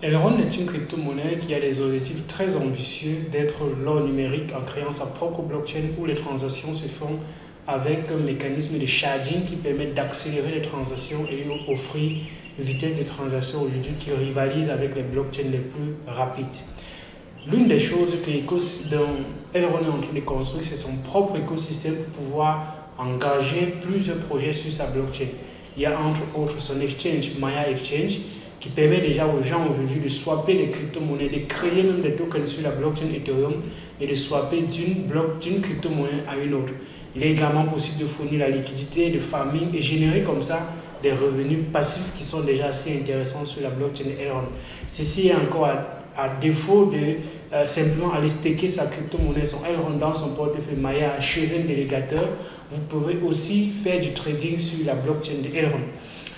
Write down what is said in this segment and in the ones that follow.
Elrond est une crypto-monnaie qui a des objectifs très ambitieux d'être l'or numérique en créant sa propre blockchain où les transactions se font avec un mécanisme de sharding qui permet d'accélérer les transactions et lui offrir une vitesse de transaction aujourd'hui qui rivalise avec les blockchains les plus rapides. L'une des choses que Elrond est en train de construire, c'est son propre écosystème pour pouvoir engager plusieurs projets sur sa blockchain. Il y a entre autres son exchange, Maya Exchange, qui permet déjà aux gens aujourd'hui de swapper les crypto-monnaies, de créer même des tokens sur la blockchain Ethereum et de swapper d'une crypto-monnaie à une autre. Il est également possible de fournir la liquidité, de farming et générer comme ça des revenus passifs qui sont déjà assez intéressants sur la blockchain Elrond. Ceci est encore à défaut de simplement aller staker sa crypto-monnaie, son Elrond dans son portefeuille Maya chez un délégateur. Vous pouvez aussi faire du trading sur la blockchain de Elrond.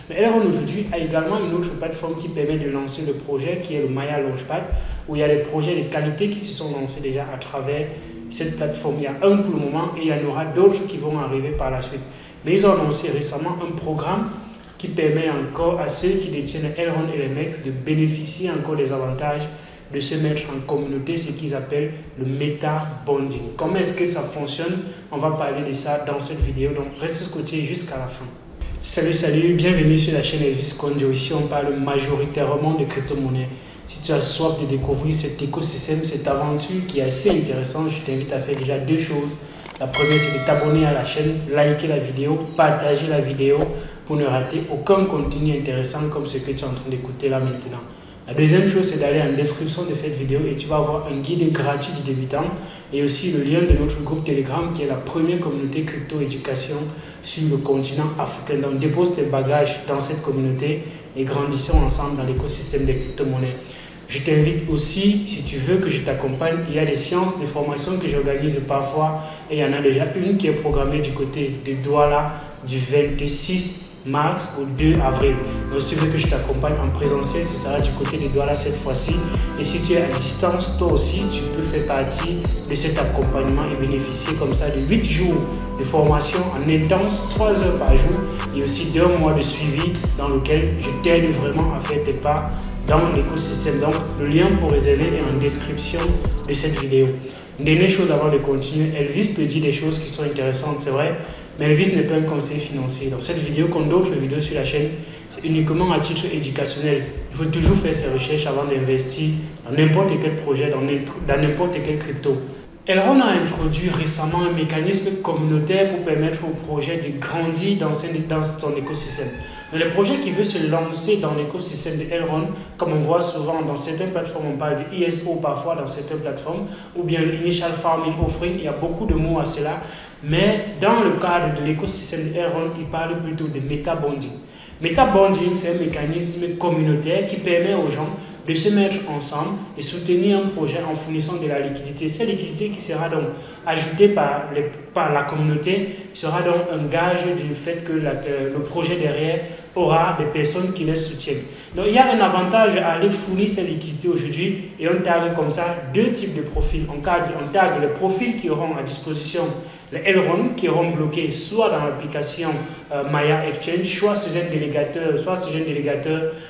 Mais Elrond aujourd'hui a également une autre plateforme qui permet de lancer le projet qui est le Maya Launchpad, où il y a des projets de qualité qui se sont lancés déjà à travers cette plateforme. Il y a un pour le moment et il y en aura d'autres qui vont arriver par la suite. Mais ils ont lancé récemment un programme qui permet encore à ceux qui détiennent Elrond et les MEX de bénéficier encore des avantages de se mettre en communauté, ce qu'ils appellent le meta bonding. Comment est-ce que ça fonctionne? On va parler de ça dans cette vidéo, donc restez scotché jusqu'à la fin. Salut, bienvenue sur la chaîne Elvis Conjo. Ici on parle majoritairement de crypto-monnaies. Si tu as soif de découvrir cet écosystème, cette aventure qui est assez intéressante, je t'invite à faire déjà deux choses. La première, c'est de t'abonner à la chaîne, liker la vidéo, partager la vidéo pour ne rater aucun contenu intéressant comme ce que tu es en train d'écouter là maintenant. La deuxième chose, c'est d'aller en description de cette vidéo et tu vas avoir un guide gratuit du débutant et aussi le lien de notre groupe Telegram qui est la première communauté crypto-éducation sur le continent africain. Donc dépose tes bagages dans cette communauté et grandissons ensemble dans l'écosystème des crypto-monnaies. Je t'invite aussi, si tu veux que je t'accompagne, il y a des séances de formation que j'organise parfois et il y en a déjà une qui est programmée du côté de Douala du 26 mars au 2 avril. Donc si tu veux que je t'accompagne en présentiel, ce sera du côté de Douala cette fois-ci. Et si tu es à distance, toi aussi, tu peux faire partie de cet accompagnement et bénéficier comme ça de 8 jours de formation en intense, 3 heures par jour et aussi 2 mois de suivi dans lequel je t'aide vraiment à faire tes pas dans l'écosystème. Donc le lien pour réserver est en description de cette vidéo. Une dernière chose avant de continuer, Elvis peut dire des choses qui sont intéressantes, c'est vrai, mais Elvis n'est pas un conseiller financier. Dans cette vidéo, comme d'autres vidéos sur la chaîne, c'est uniquement à titre éducationnel. Il faut toujours faire ses recherches avant d'investir dans n'importe quel projet, dans n'importe quel crypto. Elrond a introduit récemment un mécanisme communautaire pour permettre au projet de grandir dans son écosystème. Donc, les projets qui veulent se lancer dans l'écosystème de Elrond, comme on voit souvent dans certaines plateformes, on parle de ISO parfois dans certaines plateformes, ou bien le Initial Farming Offering, il y a beaucoup de mots à cela. Mais dans le cadre de l'écosystème de Elrond, il parle plutôt de meta bonding. Meta bonding, c'est un mécanisme communautaire qui permet aux gens de se mettre ensemble et soutenir un projet en fournissant de la liquidité. Cette liquidité qui sera donc ajoutée par la communauté sera donc un gage du fait que le projet derrière aura des personnes qui les soutiennent. Donc il y a un avantage à aller fournir cette liquidité aujourd'hui et on tague comme ça deux types de profils. On tague les profils qui auront à disposition les Elrond qui auront bloqué soit dans l'application Maya Exchange, soit sur un délégateur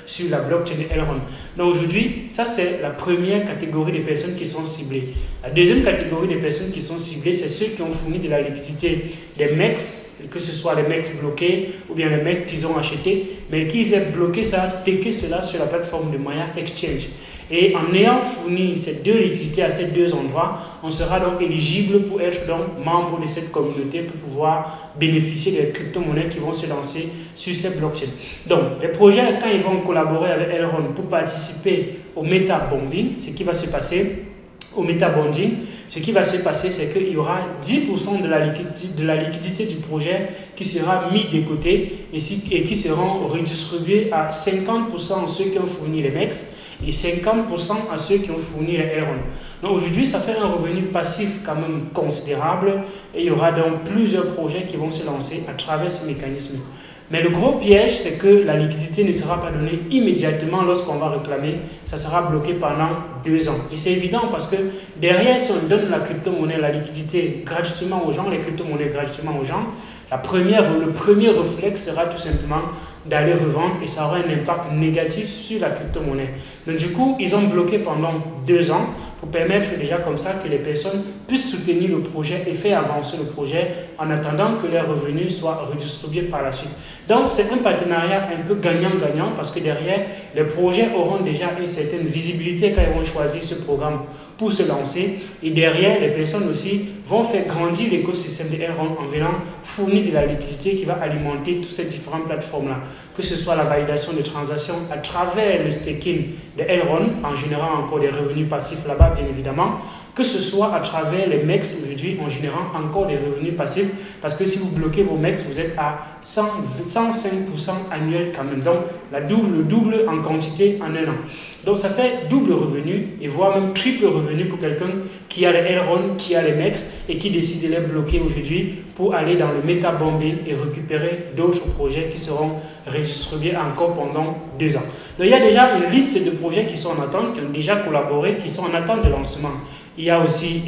sur la blockchain de Elrond. Donc aujourd'hui, ça c'est la première catégorie de personnes qui sont ciblées. La deuxième catégorie de personnes qui sont ciblées, c'est ceux qui ont fourni de la liquidité des MEX, que ce soit les MEX bloqués ou bien les MEX qu'ils ont achetés, mais qu'ils aient bloqué ça, stacké cela sur la plateforme de Maya Exchange. Et en ayant fourni ces deux liquidités à ces deux endroits, on sera donc éligible pour être donc membre de cette communauté pour pouvoir bénéficier des crypto-monnaies qui vont se lancer sur ces blockchains. Donc, les projets, quand ils vont collaborer avec Elrond pour participer au meta bonding, ce qui va se passer c'est qu'il y aura 10% de la liquidité du projet qui sera mis de côté et qui seront redistribués à 50% à ceux qui ont fourni les MEX et 50% à ceux qui ont fourni les Elrond. Donc aujourd'hui, ça fait un revenu passif quand même considérable et il y aura donc plusieurs projets qui vont se lancer à travers ce mécanisme. Mais le gros piège, c'est que la liquidité ne sera pas donnée immédiatement lorsqu'on va réclamer. Ça sera bloqué pendant 2 ans. Et c'est évident parce que derrière, si on donne la crypto-monnaie, la liquidité gratuitement aux gens, les crypto-monnaies gratuitement aux gens, le premier réflexe sera tout simplement d'aller revendre et ça aura un impact négatif sur la crypto-monnaie. Donc du coup, ils ont bloqué pendant 2 ans pour permettre déjà comme ça que les personnes puissent soutenir le projet et faire avancer le projet en attendant que leurs revenus soient redistribués par la suite. Donc c'est un partenariat un peu gagnant-gagnant parce que derrière, les projets auront déjà une certaine visibilité quand ils vont choisir ce programme pour se lancer. Et derrière, les personnes aussi vont faire grandir l'écosystème de Elrond en venant fournir de la liquidité qui va alimenter toutes ces différentes plateformes-là. Que ce soit la validation de transactions à travers le staking de Elrond, en générant encore des revenus passifs là-bas, bien évidemment. Que ce soit à travers les MEX aujourd'hui, en générant encore des revenus passifs. Parce que si vous bloquez vos MEX, vous êtes à 105% annuel quand même. Donc, le double en quantité en un an. Donc, ça fait double revenu et voire même triple revenu pour quelqu'un qui a les Elrond, qui a les MEX et qui décide de les bloquer aujourd'hui pour aller dans le meta-bombing et récupérer d'autres projets qui seront redistribués encore pendant 2 ans. Donc, il y a déjà une liste de projets qui sont en attente, qui ont déjà collaboré, qui sont en attente de lancement. Il y a aussi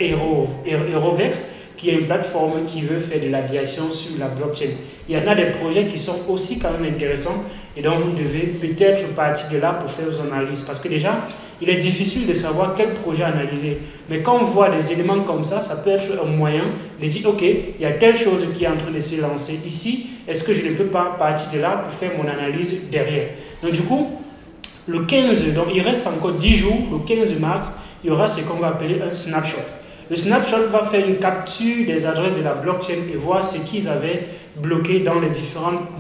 Aerovex, qui est une plateforme qui veut faire de l'aviation sur la blockchain. Il y en a des projets qui sont aussi quand même intéressants et donc vous devez peut-être partir de là pour faire vos analyses. Parce que déjà, il est difficile de savoir quel projet analyser. Mais quand on voit des éléments comme ça, ça peut être un moyen de dire, OK, il y a telle chose qui est en train de se lancer ici. Est-ce que je ne peux pas partir de là pour faire mon analyse derrière? Donc du coup, le 15, donc il reste encore 10 jours, le 15 mars, il y aura ce qu'on va appeler un snapshot. Le snapshot va faire une capture des adresses de la blockchain et voir ce qu'ils avaient bloqué dans les différentes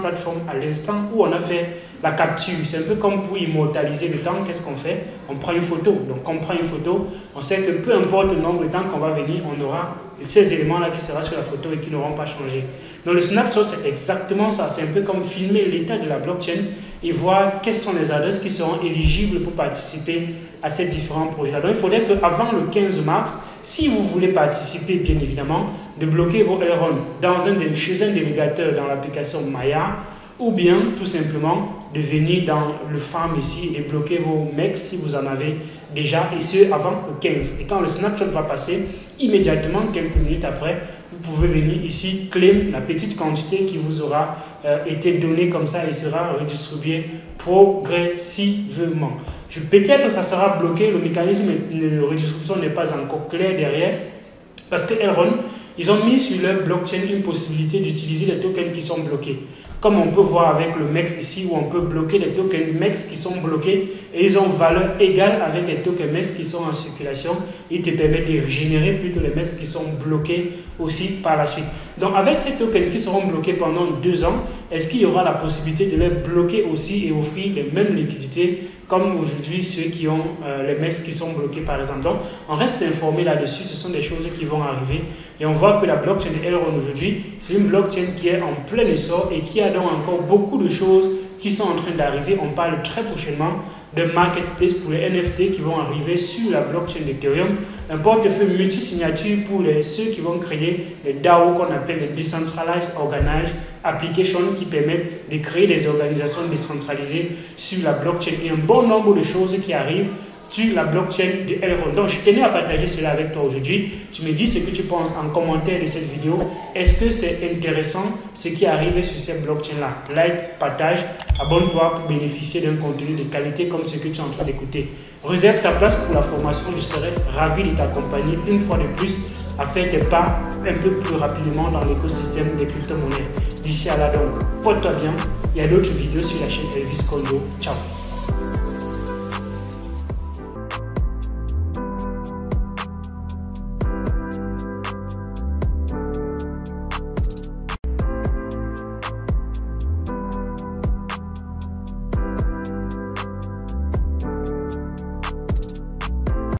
plateformes à l'instant où on a fait la capture. C'est un peu comme pour immortaliser le temps. Qu'est-ce qu'on fait? On prend une photo. Donc, quand on prend une photo, on sait que peu importe le nombre de temps qu'on va venir, on aura ces éléments-là qui seront sur la photo et qui n'auront pas changé. Donc, le snapshot, c'est exactement ça. C'est un peu comme filmer l'état de la blockchain et voir quelles sont les adresses qui seront éligibles pour participer à ces différents projets-là. Donc, il faudrait qu'avant le 15 mars, si vous voulez participer, bien évidemment, de bloquer vos Elrond chez un délégateur dans l'application Maya, ou bien tout simplement de venir dans le farm ici et bloquer vos MEX si vous en avez déjà, et ce avant le 15. Et quand le snapshot va passer, immédiatement, quelques minutes après, vous pouvez venir ici, claim la petite quantité qui vous aura été donnée comme ça et sera redistribuée progressivement. Peut-être que ça sera bloqué, le mécanisme de redistribution n'est pas encore clair derrière, parce que Elrond, ils ont mis sur leur blockchain une possibilité d'utiliser les tokens qui sont bloqués. Comme on peut voir avec le MEX ici, où on peut bloquer les tokens MEX qui sont bloqués et ils ont valeur égale avec les tokens MEX qui sont en circulation. Ils te permettent de générer plutôt les MEX qui sont bloqués aussi par la suite. Donc avec ces tokens qui seront bloqués pendant 2 ans, est-ce qu'il y aura la possibilité de les bloquer aussi et offrir les mêmes liquidités comme aujourd'hui ceux qui ont les MEX qui sont bloqués par exemple? Donc on reste informé là-dessus, ce sont des choses qui vont arriver et on voit que la blockchain de Elrond aujourd'hui, c'est une blockchain qui est en plein essor et qui a donc encore beaucoup de choses qui sont en train d'arriver. On parle très prochainement de marketplace pour les NFT qui vont arriver sur la blockchain d'Ethereum, un portefeuille multi-signature pour ceux qui vont créer les DAO qu'on appelle les Decentralized Organized Applications qui permettent de créer des organisations décentralisées sur la blockchain et un bon nombre de choses qui arrivent sur la blockchain de Elrond. Donc, je tenais à partager cela avec toi aujourd'hui. Tu me dis ce que tu penses en commentaire de cette vidéo. Est-ce que c'est intéressant ce qui arrive sur cette blockchain-là? Like, partage, abonne-toi pour bénéficier d'un contenu de qualité comme ce que tu es en train d'écouter. Réserve ta place pour la formation. Je serai ravi de t'accompagner une fois de plus à faire tes pas un peu plus rapidement dans l'écosystème des crypto-monnaies. D'ici à là donc, porte-toi bien. Il y a d'autres vidéos sur la chaîne Elvis Kondo. Ciao.